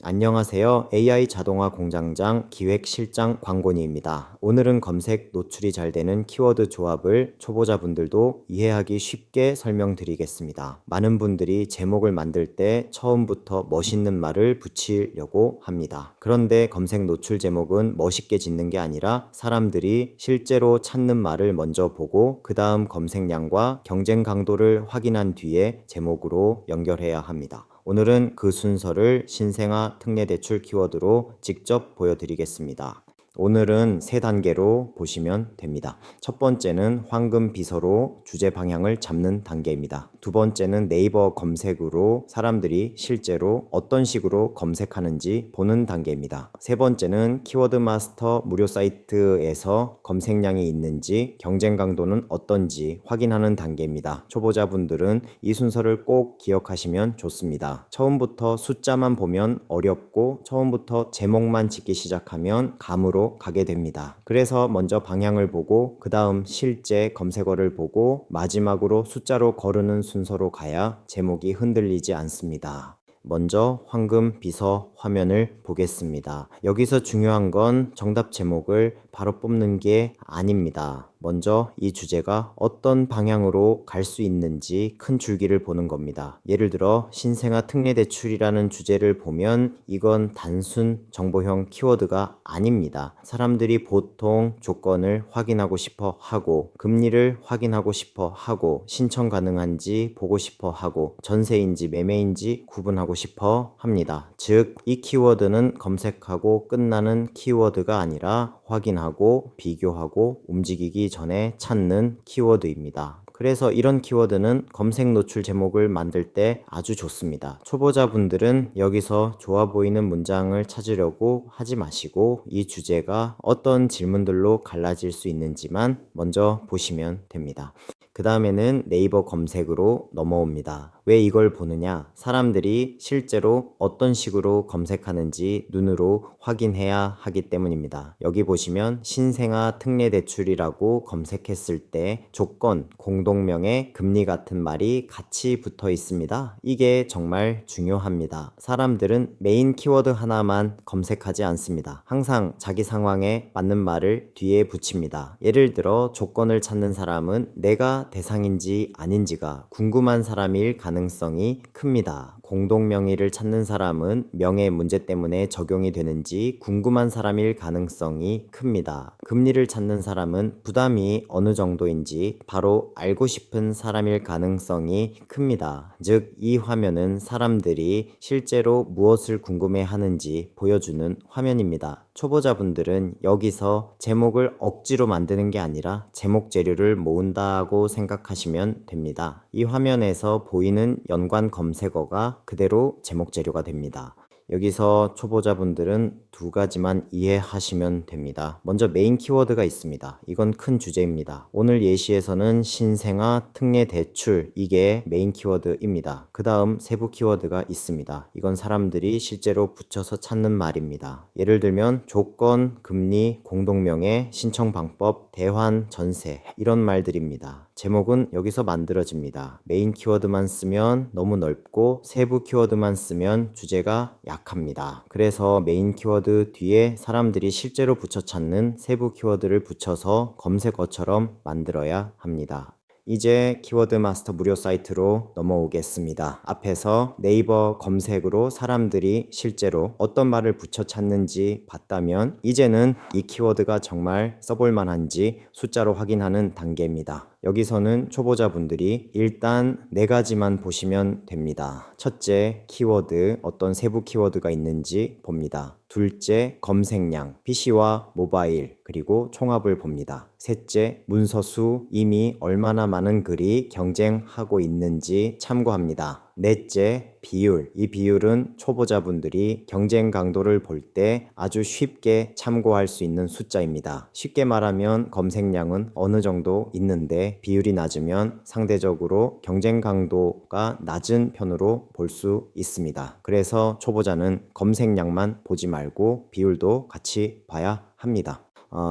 안녕하세요. AI 자동화 공장장 기획실장 광곤이입니다. 오늘은 검색 노출이 잘 되는 키워드 조합을 초보자분들도 이해하기 쉽게 설명드리겠습니다. 많은 분들이 제목을 만들 때 처음부터 멋있는 말을 붙이려고 합니다. 그런데 검색 노출 제목은 멋있게 짓는 게 아니라 사람들이 실제로 찾는 말을 먼저 보고 그 다음 검색량과 경쟁 강도를 확인한 뒤에 제목으로 연결해야 합니다. 오늘은 그 순서를 신생아 특례대출 키워드로 직접 보여드리겠습니다. 오늘은 세 단계로 보시면 됩니다. 첫 번째는 황금 비서로 주제 방향을 잡는 단계입니다. 두 번째는 네이버 검색으로 사람들이 실제로 어떤 식으로 검색하는지 보는 단계입니다. 세 번째는 키워드 마스터 무료 사이트에서 검색량이 있는지 경쟁 강도는 어떤지 확인하는 단계입니다. 초보자분들은 이 순서를 꼭 기억하시면 좋습니다. 처음부터 숫자만 보면 어렵고 처음부터 제목만 짓기 시작하면 감으로 가게 됩니다. 그래서 먼저 방향을 보고 그 다음 실제 검색어를 보고 마지막으로 숫자로 거르는 순서로 가야 제목이 흔들리지 않습니다. 먼저 황금 비서 화면을 보겠습니다. 여기서 중요한 건 정답 제목을 바로 뽑는 게 아닙니다. 먼저 이 주제가 어떤 방향으로 갈 수 있는지 큰 줄기를 보는 겁니다. 예를 들어 신생아 특례대출이라는 주제를 보면 이건 단순 정보형 키워드가 아닙니다. 사람들이 보통 조건을 확인하고 싶어 하고 금리를 확인하고 싶어 하고 신청 가능한지 보고 싶어 하고 전세인지 매매인지 구분하고 싶어 합니다. 즉, 이 키워드는 검색하고 끝나는 키워드가 아니라 확인하고 비교하고 움직이기 전에 찾는 키워드입니다. 그래서 이런 키워드는 검색 노출 제목을 만들 때 아주 좋습니다. 초보자분들은 여기서 좋아 보이는 문장을 찾으려고 하지 마시고 이 주제가 어떤 질문들로 갈라질 수 있는지만 먼저 보시면 됩니다. 그 다음에는 네이버 검색으로 넘어옵니다. 왜 이걸 보느냐? 사람들이 실제로 어떤 식으로 검색하는지 눈으로 확인해야 하기 때문입니다. 여기 보시면 신생아 특례대출이라고 검색했을 때 조건, 공동명의 금리 같은 말이 같이 붙어 있습니다. 이게 정말 중요합니다. 사람들은 메인 키워드 하나만 검색하지 않습니다. 항상 자기 상황에 맞는 말을 뒤에 붙입니다. 예를 들어 조건을 찾는 사람은 내가 대상인지 아닌지가 궁금한 사람일 가능성이 큽니다. 공동명의를 찾는 사람은 명예 문제 때문에 적용이 되는지 궁금한 사람일 가능성이 큽니다. 금리를 찾는 사람은 부담이 어느 정도인지 바로 알고 싶은 사람일 가능성이 큽니다. 즉, 이 화면은 사람들이 실제로 무엇을 궁금해 하는지 보여주는 화면입니다. 초보자분들은 여기서 제목을 억지로 만드는 게 아니라 제목 재료를 모은다고 생각하시면 됩니다. 이 화면에서 보이는 연관 검색어가 그대로 제목 재료가 됩니다. 여기서 초보자분들은 두 가지만 이해하시면 됩니다. 먼저 메인 키워드가 있습니다. 이건 큰 주제입니다. 오늘 예시에서는 신생아 특례대출, 이게 메인 키워드입니다. 그 다음 세부 키워드가 있습니다. 이건 사람들이 실제로 붙여서 찾는 말입니다. 예를 들면 조건, 금리, 공동명의, 신청 방법, 대환, 전세, 이런 말들입니다. 제목은 여기서 만들어집니다. 메인 키워드만 쓰면 너무 넓고 세부 키워드만 쓰면 주제가 약합니다. 그래서 메인 키워드 뒤에 사람들이 실제로 붙여 찾는 세부 키워드를 붙여서 검색어처럼 만들어야 합니다. 이제 키워드 마스터 무료 사이트로 넘어오겠습니다. 앞에서 네이버 검색으로 사람들이 실제로 어떤 말을 붙여 찾는지 봤다면 이제는 이 키워드가 정말 써볼 만한지 숫자로 확인하는 단계입니다. 여기서는 초보자분들이 일단 네 가지만 보시면 됩니다. 첫째, 키워드, 어떤 세부 키워드가 있는지 봅니다. 둘째, 검색량, PC와 모바일, 그리고 총합을 봅니다. 셋째, 문서 수, 이미 얼마나 많은 글이 경쟁하고 있는지 참고합니다. 넷째, 비율. 이 비율은 초보자분들이 경쟁 강도를 볼 때 아주 쉽게 참고할 수 있는 숫자입니다. 쉽게 말하면 검색량은 어느 정도 있는데 비율이 낮으면 상대적으로 경쟁 강도가 낮은 편으로 볼 수 있습니다. 그래서 초보자는 검색량만 보지 말고 비율도 같이 봐야 합니다.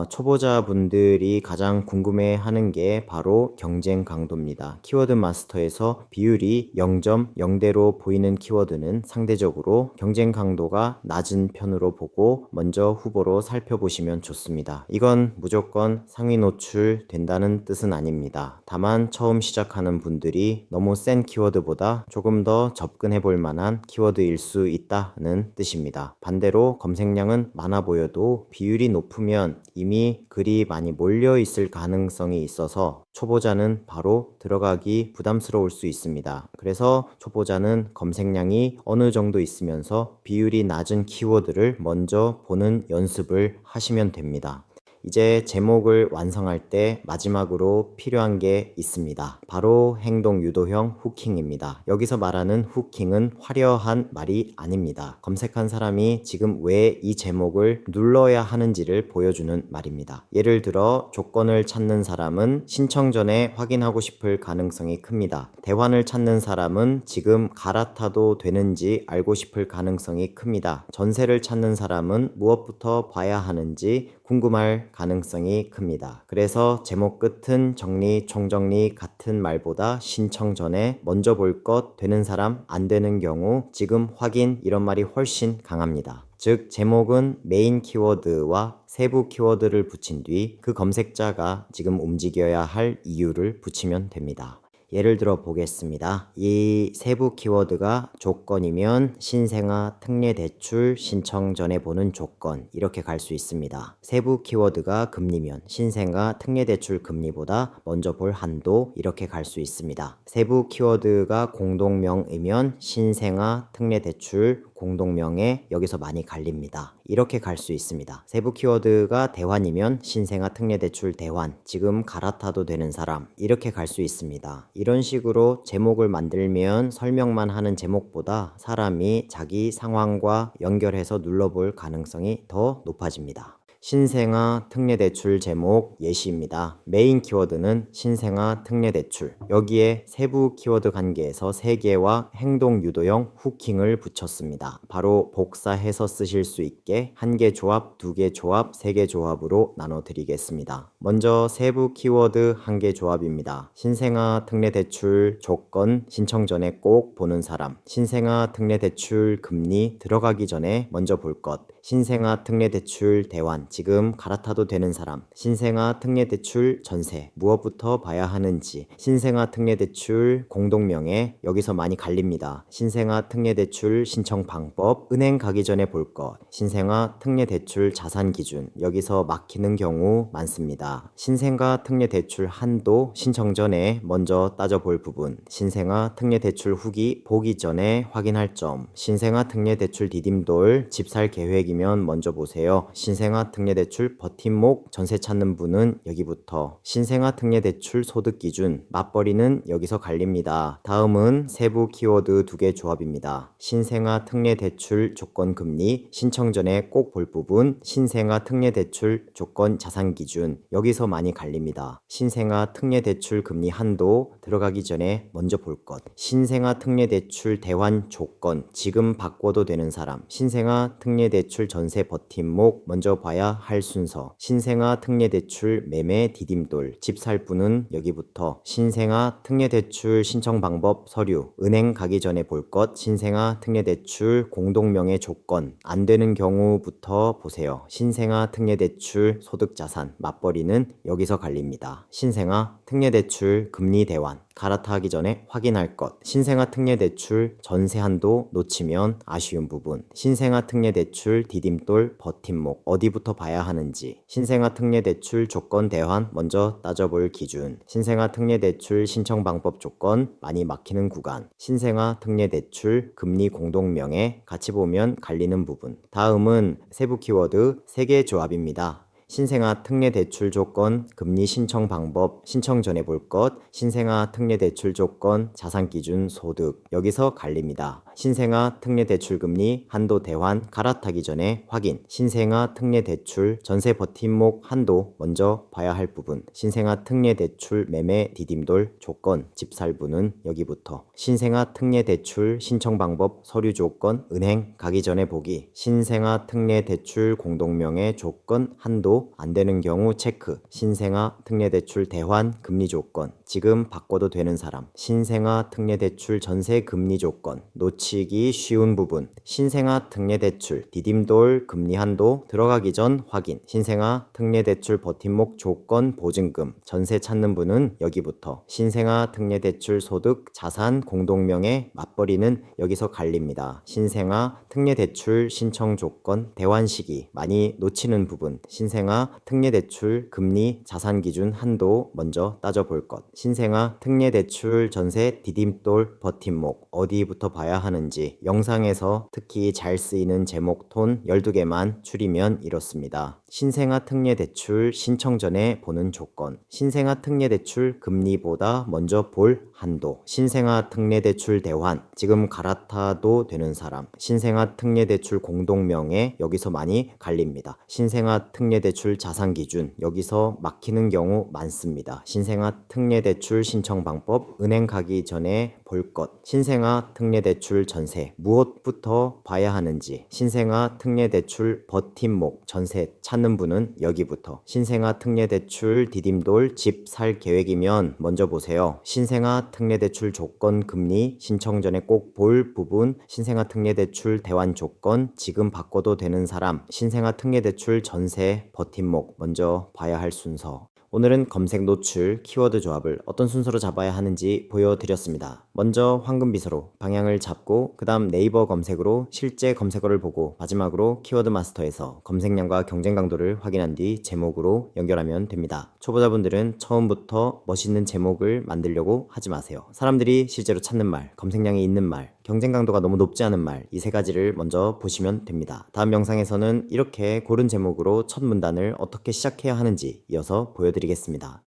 초보자분들이 가장 궁금해하는 게 바로 경쟁 강도입니다. 키워드 마스터에서 비율이 0.0대로 보이는 키워드는 상대적으로 경쟁 강도가 낮은 편으로 보고 먼저 후보로 살펴보시면 좋습니다. 이건 무조건 상위 노출 된다는 뜻은 아닙니다. 다만 처음 시작하는 분들이 너무 센 키워드보다 조금 더 접근해 볼 만한 키워드일 수 있다는 뜻입니다. 반대로 검색량은 많아 보여도 비율이 높으면 이미 글이 많이 몰려 있을 가능성이 있어서 초보자는 바로 들어가기 부담스러울 수 있습니다. 그래서 초보자는 검색량이 어느 정도 있으면서 비율이 낮은 키워드를 먼저 보는 연습을 하시면 됩니다. 이제 제목을 완성할 때 마지막으로 필요한 게 있습니다. 바로 행동 유도형 후킹입니다. 여기서 말하는 후킹은 화려한 말이 아닙니다. 검색한 사람이 지금 왜 이 제목을 눌러야 하는지를 보여주는 말입니다. 예를 들어 조건을 찾는 사람은 신청 전에 확인하고 싶을 가능성이 큽니다. 대환을 찾는 사람은 지금 갈아타도 되는지 알고 싶을 가능성이 큽니다. 전세를 찾는 사람은 무엇부터 봐야 하는지 궁금할 가능성이 큽니다. 그래서 제목 끝은 정리, 총정리 같은 말보다 신청 전에 먼저 볼 것 되는 사람, 안 되는 경우, 지금 확인 이런 말이 훨씬 강합니다. 즉 제목은 메인 키워드와 세부 키워드를 붙인 뒤 그 검색자가 지금 움직여야 할 이유를 붙이면 됩니다. 예를 들어 보겠습니다. 이 세부 키워드가 조건이면 신생아 특례대출 신청 전에 보는 조건 이렇게 갈 수 있습니다. 세부 키워드가 금리면 신생아 특례대출 금리보다 먼저 볼 한도 이렇게 갈 수 있습니다. 세부 키워드가 공동명이면 신생아 특례대출 공동명에 여기서 많이 갈립니다. 이렇게 갈 수 있습니다. 세부 키워드가 대환이면 신생아 특례대출 대환, 지금 갈아타도 되는 사람 이렇게 갈 수 있습니다. 이런 식으로 제목을 만들면 설명만 하는 제목보다 사람이 자기 상황과 연결해서 눌러볼 가능성이 더 높아집니다. 신생아 특례대출 제목 예시입니다. 메인 키워드는 신생아 특례대출. 여기에 세부 키워드 관계에서 3개와 행동 유도형 후킹을 붙였습니다. 바로 복사해서 쓰실 수 있게 1개 조합, 2개 조합, 3개 조합으로 나눠 드리겠습니다. 먼저 세부 키워드 1개 조합입니다. 신생아 특례대출 조건 신청 전에 꼭 보는 사람. 신생아 특례대출 금리 들어가기 전에 먼저 볼 것. 신생아 특례대출 대환 지금 갈아타도 되는 사람. 신생아 특례대출 전세 무엇부터 봐야 하는지. 신생아 특례대출 공동명예 여기서 많이 갈립니다. 신생아 특례대출 신청 방법 은행 가기 전에 볼 것. 신생아 특례대출 자산 기준 여기서 막히는 경우 많습니다. 신생아 특례대출 한도 신청 전에 먼저 따져볼 부분. 신생아 특례대출 후기 보기 전에 확인할 점. 신생아 특례대출 디딤돌 집 살 계획이면 먼저 보세요. 신생아 특례대출 버팀목 전세 찾는 분은 여기부터. 신생아 특례대출 소득 기준 맞벌이는 여기서 갈립니다. 다음은 세부 키워드 2개 조합입니다. 신생아 특례대출 조건 금리 신청 전에 꼭 볼 부분. 신생아 특례대출 조건 자산 기준 여기서 많이 갈립니다. 신생아 특례대출 금리 한도 들어가기 전에 먼저 볼 것. 신생아 특례대출 대환 조건 지금 바꿔도 되는 사람. 신생아 특례대출 전세 버팀목 먼저 봐야 할 순서. 신생아 특례대출 매매 디딤돌 집 살 분은 여기부터. 신생아 특례대출 신청 방법 서류 은행 가기 전에 볼 것. 신생아 특례대출 공동명예 조건 안 되는 경우부터 보세요. 신생아 특례대출 소득자산 맞벌이는 여기서 갈립니다. 신생아 특례대출 금리 대환 갈아타기 전에 확인할 것. 신생아 특례대출 전세 한도 놓치면 아쉬운 부분. 신생아 특례대출 디딤돌 버팀목 어디부터 봐야 하는지. 신생아 특례대출 조건 대환 먼저 따져볼 기준. 신생아 특례대출 신청 방법 조건 많이 막히는 구간. 신생아 특례대출 금리 공동명예 같이 보면 갈리는 부분. 다음은 세부 키워드 3개 조합입니다. 신생아 특례대출 조건, 금리 신청 방법, 신청 전에 볼 것, 신생아 특례대출 조건, 자산 기준, 소득 여기서 갈립니다. 신생아 특례대출금리 한도 대환 갈아타기 전에 확인. 신생아 특례대출 전세 버팀목 한도 먼저 봐야 할 부분. 신생아 특례대출 매매 디딤돌 조건 집살부는 여기부터. 신생아 특례대출 신청 방법 서류 조건 은행 가기 전에 보기. 신생아 특례대출 공동명의 조건 한도 안 되는 경우 체크. 신생아 특례대출 대환 금리 조건 지금 바꿔도 되는 사람. 신생아 특례대출 전세 금리 조건 놓치기 쉬운 부분. 신생아 특례대출 디딤돌 금리 한도 들어가기 전 확인. 신생아 특례대출 버팀목 조건 보증금 전세 찾는 분은 여기부터. 신생아 특례대출 소득 자산 공동명의 맞벌이는 여기서 갈립니다. 신생아 특례대출 신청 조건 대환 시기 많이 놓치는 부분. 신생아 특례대출 금리 자산 기준 한도 먼저 따져볼 것. 신생아 특례대출 전세 디딤돌 버팀목 어디부터 봐야 하는지 영상에서 특히 잘 쓰이는 제목 톤 12개만 줄이면 이렇습니다. 신생아 특례대출 신청 전에 보는 조건. 신생아 특례대출 금리보다 먼저 볼 한도. 신생아 특례대출 대환 지금 갈아타도 되는 사람. 신생아 특례대출 공동명의 여기서 많이 갈립니다. 신생아 특례대출 자산 기준 여기서 막히는 경우 많습니다. 신생아 특례대출 신청 방법 은행 가기 전에 볼 것. 신생아 특례대출 전세 무엇부터 봐야 하는지. 신생아 특례대출 버팀목 전세 찾는 분은 여기부터. 신생아 특례대출 디딤돌 집 살 계획이면 먼저 보세요. 신생아 특례대출 조건 금리 신청 전에 꼭 볼 부분. 신생아 특례대출 대환 조건 지금 바꿔도 되는 사람. 신생아 특례대출 전세 버팀목 먼저 봐야 할 순서. 오늘은 검색 노출 키워드 조합을 어떤 순서로 잡아야 하는지 보여드렸습니다. 먼저 황금비서로 방향을 잡고 그 다음 네이버 검색으로 실제 검색어를 보고 마지막으로 키워드 마스터에서 검색량과 경쟁 강도를 확인한 뒤 제목으로 연결하면 됩니다. 초보자분들은 처음부터 멋있는 제목을 만들려고 하지 마세요. 사람들이 실제로 찾는 말, 검색량이 있는 말, 경쟁 강도가 너무 높지 않은 말, 이 세 가지를 먼저 보시면 됩니다. 다음 영상에서는 이렇게 고른 제목으로 첫 문단을 어떻게 시작해야 하는지 이어서 보여드리겠습니다.